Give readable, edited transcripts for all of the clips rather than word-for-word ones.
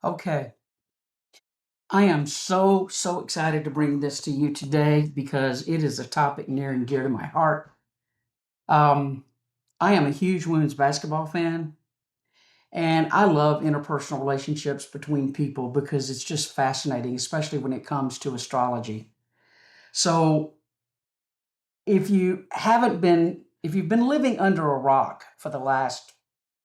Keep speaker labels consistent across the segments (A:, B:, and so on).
A: Okay. I am so excited to bring this to you today because it is a topic near and dear to my heart. Um, I am a huge women's basketball fan, and I love interpersonal relationships between people because it's just fascinating, especially when it comes to astrology. So, if you've been living under a rock for the last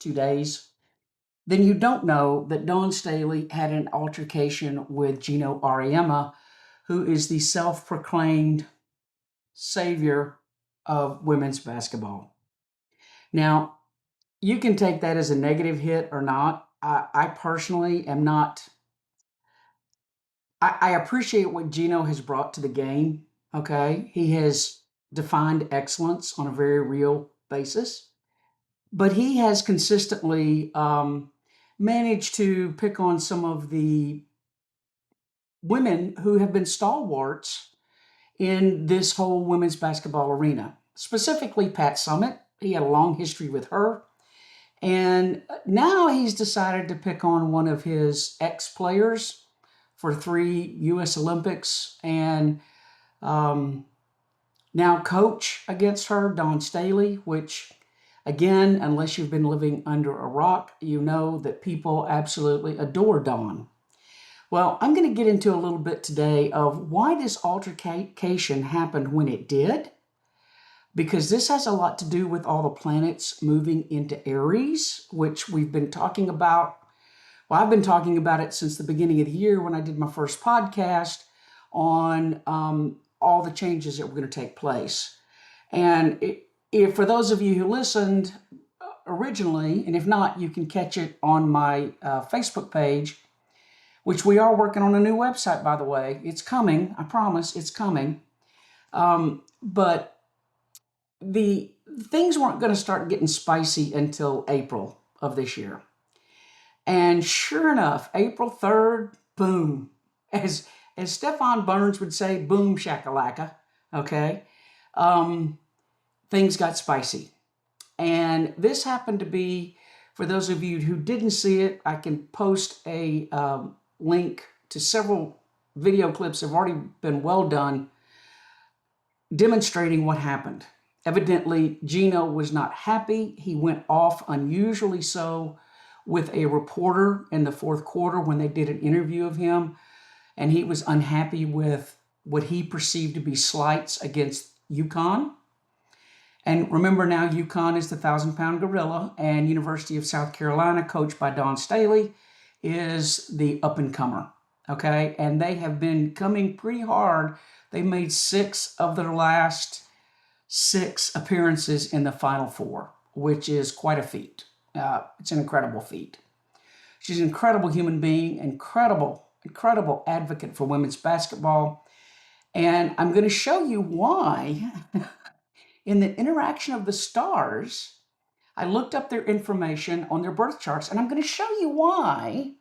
A: 2 days, then you don't know that Dawnstaley had an altercation with GENOAURIEMMA, who is the self-proclaimed savior of women's basketball. Now, you can take that as a negative hit or not. I personally am not. I appreciate what Geno has brought to the game. Okay, he has defined excellence on a very real basis, but he has consistently managed to pick on some of the women who have been stalwarts in this whole women's basketball arena, specifically Pat Summitt. He had a long history with her. And now he's decided to pick on one of his ex players for 3 U.S. Olympics and um, now coach against her, Dawnstaley, which, again, unless you've been living under a rock, you know that people absolutely adore Dawn. Well, I'm going to get into a little bit today of why this altercation happened when it did, because this has a lot to do with all the planets moving into Aries, which we've been talking about. Well, I've been talking about it since the beginning of the year when I did my first podcast on all the changes that were going to take place. And if for those of you who listened originally, and if not, you can catch it on my Facebook page, which we are working on a new website, by the way. It's coming. I promise it's coming. But the things weren't going to start getting spicy until April of this year. And sure enough, April 3rd, boom. As Stefan Burns would say, boom shakalaka. Okay. Things got spicy. And this happened to be, for those of you who didn't see it, I can post a link to several video clips that have already been well done demonstrating what happened. Evidently, Geno was not happy. He went off unusually so with a reporter in the fourth quarter when they did an interview of him, and he was unhappy with what he perceived to be slights against UConn. And remember now, UConn is the 1,000-pound gorilla, and University of South Carolina, coached by Dawnstaley, is the up-and-comer. Okay, and they have been coming pretty hard. They made 6 of their last 6 appearances in the Final Four, which is quite a feat. It's an incredible feat. She's an incredible human being, incredible advocate for women's basketball. And I'm going to show you why in the interaction of the stars, I looked up their information on their birth charts, and I'm going to show you why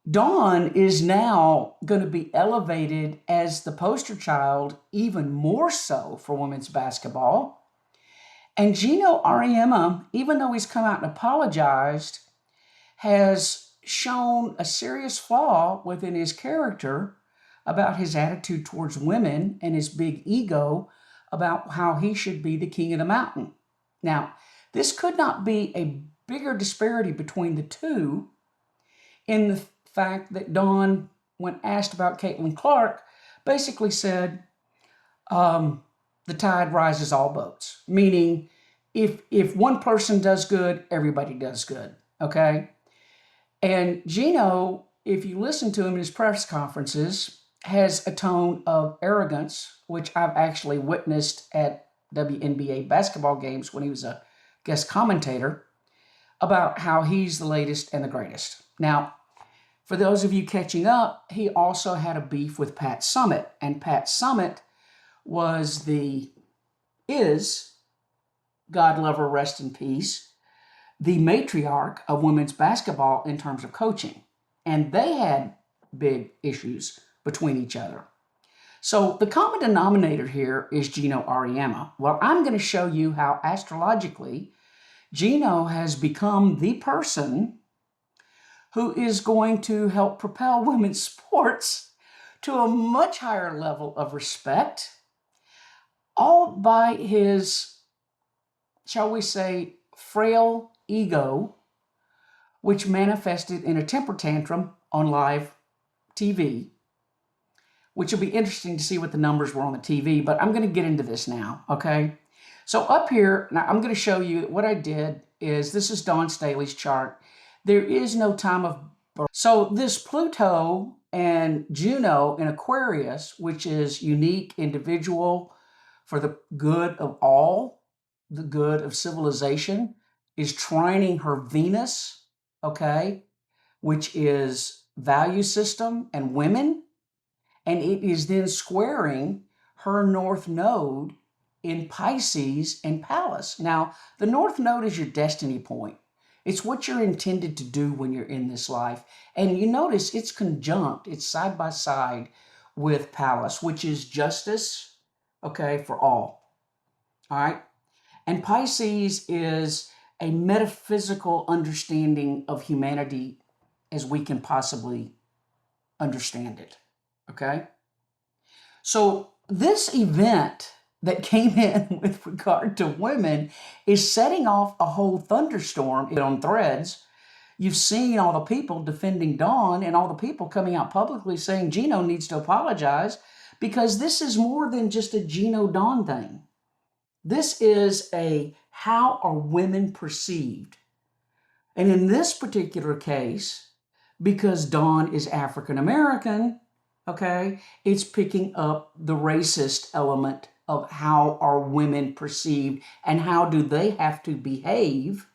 A: Dawn is now going to be elevated as the poster child, even more so for women's basketball. And GENOAURIEMMA, even though he's come out and apologized, has shown a serious flaw within his character about his attitude towards women and his big ego about how he should be the king of the mountain. Now, this could not be a bigger disparity between the two in the fact that Dawn, when asked about Caitlin Clark, basically said, the tide rises all boats, meaning if one person does good, everybody does good, okay? And Geno, if you listen to him in his press conferences, has a tone of arrogance, which I've actually witnessed at WNBA basketball games when he was a guest commentator, about how he's the latest and the greatest. Now, for those of you catching up, he also had a beef with Pat Summitt, and Pat Summitt is, God love her, rest in peace, the matriarch of women's basketball in terms of coaching. And they had big issues between each other. So the common denominator here is GENOAURIEMMA. Well, I'm going to show you how astrologically Geno has become the person who is going to help propel women's sports to a much higher level of respect, all by his, shall we say, frail ego, which manifested in a temper tantrum on live TV, which will be interesting to see what the numbers were on the TV, but I'm going to get into this now, okay? So up here, now I'm going to show you what I did is, this is Dawnstaley's chart. There is no time of birth. So this Pluto and Juno in Aquarius, which is unique, individual, for the good of all, the good of civilization, is trining her Venus, okay, which is value system and women, and it is then squaring her North Node in Pisces and Pallas. Now, the North Node is your destiny point. It's what you're intended to do when you're in this life. And you notice it's conjunct, it's side by side with Pallas, which is justice, okay, for all. All right? And Pisces is a metaphysical understanding of humanity as we can possibly understand it. Okay? So this event that came in with regard to women is setting off a whole thunderstorm on Threads. You've seen all the people defending Dawn and all the people coming out publicly saying Geno needs to apologize, because this is more than just a Geno Dawn thing. This is a how are women perceived? And in this particular case, because Dawn is African American, okay, it's picking up the racist element of how are women perceived and how do they have to behave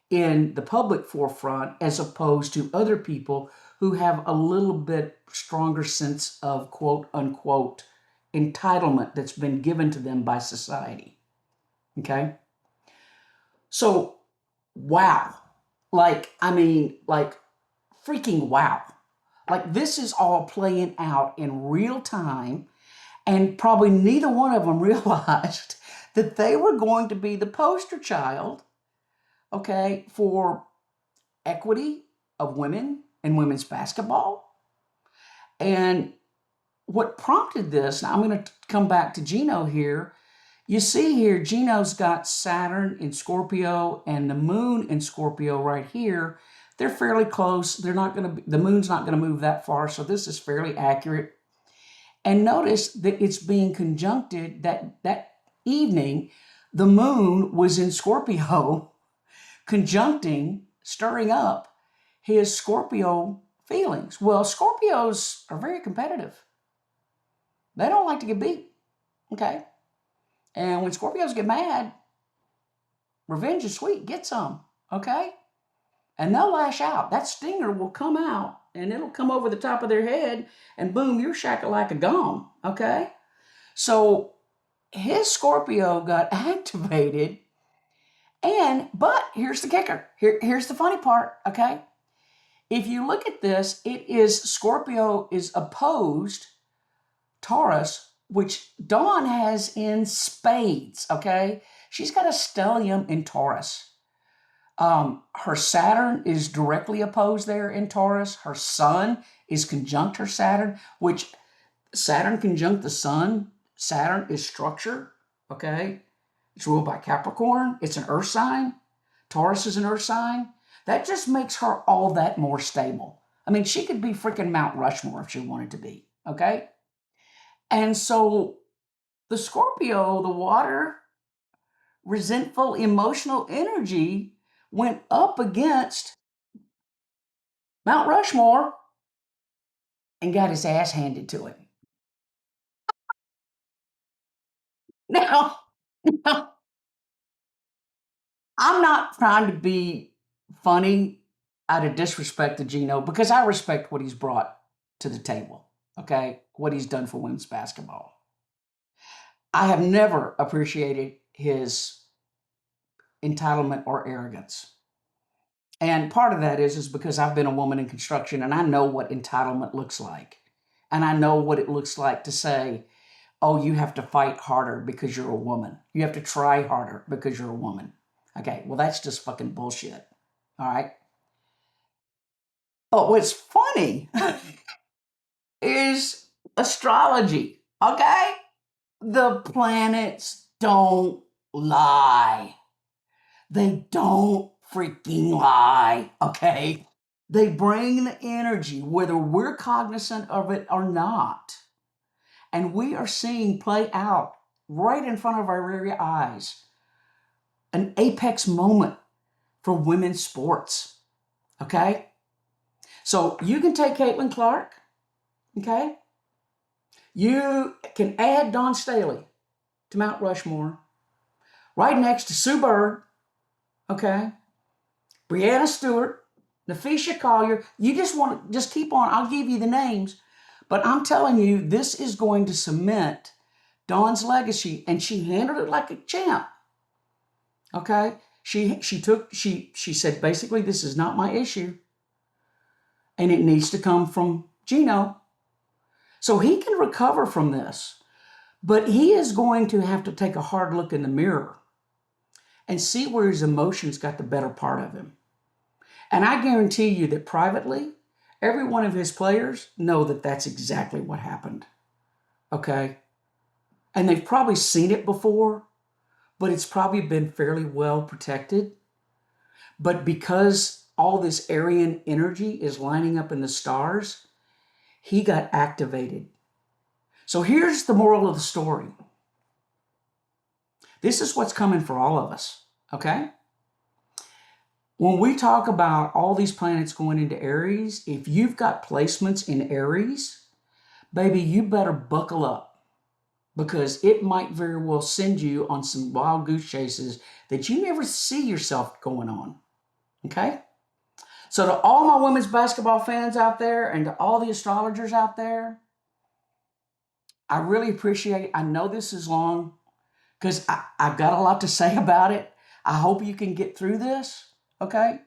A: in the public forefront as opposed to other people who have a little bit stronger sense of quote unquote entitlement that's been given to them by society. Okay? So, wow. Like freaking wow. Like this is all playing out in real time, and probably neither one of them realized that they were going to be the poster child, okay, for equity of women in women's basketball. And what prompted this, now I'm going to come back to Geno here. You see here, Geno's got Saturn in Scorpio and the moon in Scorpio right here. They're fairly close. They're not going to, the moon's not going to move that far, so this is fairly accurate. And notice that it's being conjuncted that evening, the moon was in Scorpio, conjuncting, stirring up his Scorpio feelings. Well, Scorpios are very competitive. They don't like to get beat, okay? And when Scorpios get mad, revenge is sweet. Get some, okay? And they'll lash out. That stinger will come out, and it'll come over the top of their head, and boom, you're shackled like a gong, okay? So his Scorpio got activated, but here's the kicker. Here's the funny part, okay? If you look at this, it is Scorpio is opposed Taurus, which Dawn has in spades, okay? She's got a stellium in Taurus. Her Saturn is directly opposed there in Taurus. Her Sun is conjunct her Saturn, which Saturn conjunct the Sun. Saturn is structure, okay? It's ruled by Capricorn. It's an earth sign. Taurus is an earth sign. That just makes her all that more stable. I mean, she could be freaking Mount Rushmore if she wanted to be, okay? And so the Scorpio, the water, resentful, emotional energy went up against Mount Rushmore and got his ass handed to him. Now, now I'm not trying to be funny out of disrespect to Geno, because I respect what he's brought to the table, okay? What he's done for women's basketball. I have never appreciated his entitlement or arrogance. And part of that is because I've been a woman in construction and I know what entitlement looks like. And I know what it looks like to say, oh, you have to fight harder because you're a woman. You have to try harder because you're a woman. Okay, well, that's just fucking bullshit. All right? But what's funny is astrology, okay? The planets don't lie. They don't freaking lie, okay? They bring the energy, whether we're cognizant of it or not. And we are seeing play out right in front of our very eyes an apex moment for women's sports, okay? So you can take Caitlin Clark, okay? You can add Dawnstaley to Mount Rushmore, right next to Sue Bird, okay? Brianna Stewart, Nafisha Collier. You just want to just keep on. I'll give you the names. But I'm telling you, this is going to cement Dawn's legacy, and she handled it like a champ. Okay? She said, basically, this is not my issue. And it needs to come from Geno. So he can recover from this. But he is going to have to take a hard look in the mirror and see where his emotions got the better part of him. And I guarantee you that privately, every one of his players know that that's exactly what happened. Okay? And they've probably seen it before, but it's probably been fairly well protected. But because all this Aryan energy is lining up in the stars, he got activated. So here's the moral of the story. This is what's coming for all of us, okay? When we talk about all these planets going into Aries, if you've got placements in Aries, baby, you better buckle up, because it might very well send you on some wild goose chases that you never see yourself going on, okay? So to all my women's basketball fans out there and to all the astrologers out there, I really appreciate it. I know this is long because I've got a lot to say about it. I hope you can get through this, okay?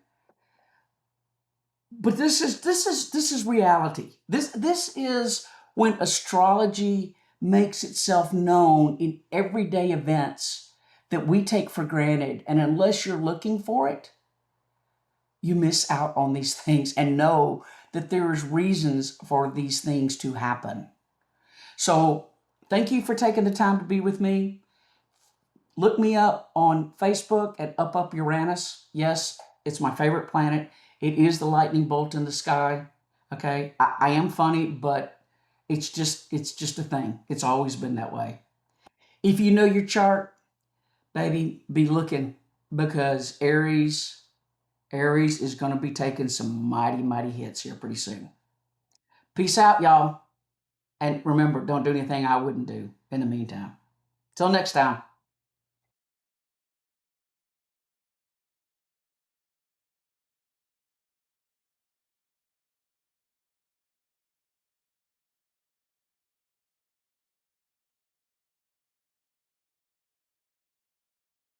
A: But this is reality. This is when astrology makes itself known in everyday events that we take for granted. And unless you're looking for it, you miss out on these things, and know that there's reasons for these things to happen. So thank you for taking the time to be with me. Look me up on Facebook at Up Uranus. Yes, it's my favorite planet. It is the lightning bolt in the sky. Okay, I am funny, but it's just a thing. It's always been that way. If you know your chart, baby, be looking, because Aries is going to be taking some mighty hits here pretty soon. Peace out, y'all. And remember, don't do anything I wouldn't do in the meantime. Till next time.